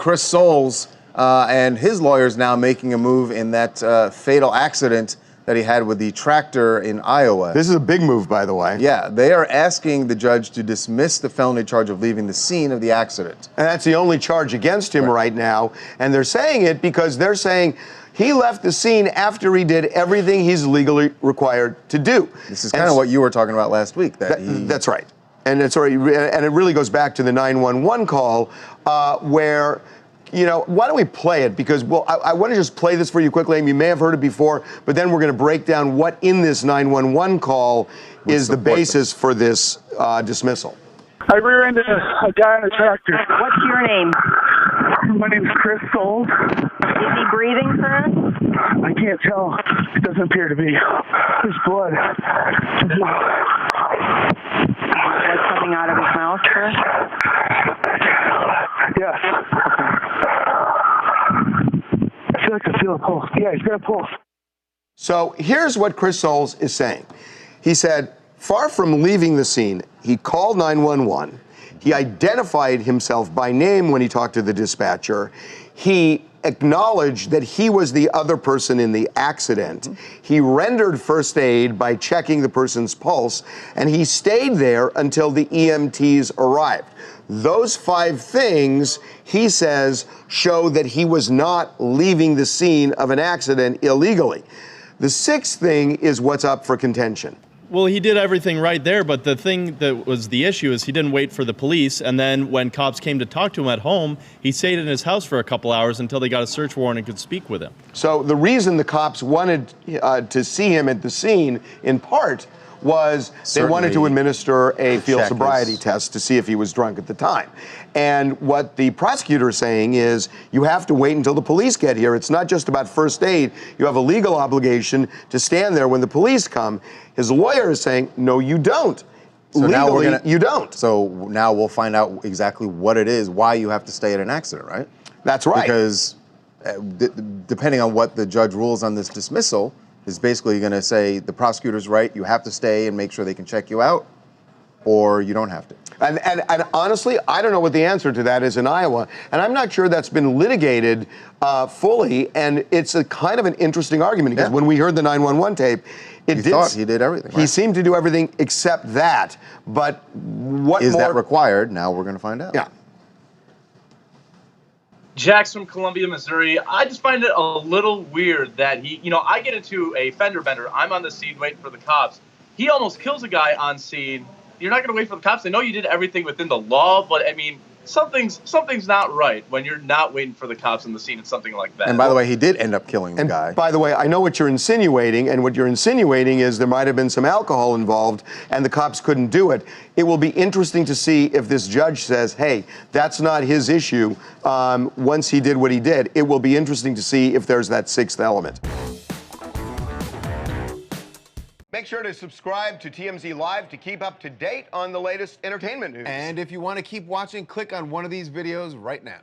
Chris Soules and his lawyers now making a move in that fatal accident that he had with the tractor in Iowa. This is a big move, by the way. Yeah, they are asking the judge to dismiss the felony charge of leaving the scene of the accident. And that's the only charge against him right now. And they're saying it because they're saying he left the scene after he did everything he's legally required to do. This is kind of what you were talking about last week. That's right. And it really goes back to the 911 call where, you know, why don't we play it? Because, well, I want to just play this for you quickly. You may have heard it before, but then we're going to break down what in this 911 call is the basis for this dismissal. I rear-ended a guy on a tractor. What's your name? My name's Chris Soules. Is he breathing, sir? I can't tell. It doesn't appear to be. There's blood. Blood coming out of his mouth, sir? Yes. I feel like I feel a pulse. Yeah, he's got a pulse. So here's what Chris Soules is saying. He said, far from leaving the scene, he called 911. He identified himself by name when he talked to the dispatcher. He acknowledged that he was the other person in the accident. He rendered first aid by checking the person's pulse, and he stayed there until the EMTs arrived. Those 5 things, he says, show that he was not leaving the scene of an accident illegally. The 6th thing is what's up for contention. Well, he did everything right there, but the thing that was the issue is he didn't wait for the police, and then when cops came to talk to him at home, he stayed in his house for a couple hours until they got a search warrant and could speak with him. So the reason the cops wanted to see him at the scene, in part, was they wanted to administer a field sobriety test to see if he was drunk at the time. And what the prosecutor is saying is you have to wait until the police get here. It's not just about first aid. You have a legal obligation to stand there when the police come. His lawyer is saying, no, you don't. So Legally, you don't. So now we'll find out exactly what it is, why you have to stay at an accident, right? That's right. Because depending on what the judge rules on this dismissal, is basically going to say the prosecutor's right, you have to stay and make sure they can check you out, or you don't have to. And honestly, I don't know what the answer to that is in Iowa, and I'm not sure that's been litigated fully, and it's a kind of an interesting argument, because when we heard the 911 tape, he thought he did everything, right? He seemed to do everything except that, but what is more? that required? Now we're going to find out. Yeah. Jack's from Columbia, Missouri. I just find it a little weird that he, you know, I get into a fender bender. I'm on the scene waiting for the cops. He almost kills a guy on scene. You're not going to wait for the cops. I know you did everything within the law, but I mean, something's not right when you're not waiting for the cops on the scene and something like that. And by the way, he did end up killing the guy. By the way, I know what you're insinuating, and what you're insinuating is there might have been some alcohol involved and the cops couldn't do it. It will be interesting to see if this judge says, hey, that's not his issue once he did what he did. It will be interesting to see if there's that 6th element. Make sure to subscribe to TMZ Live to keep up to date on the latest entertainment news. And if you want to keep watching, click on one of these videos right now.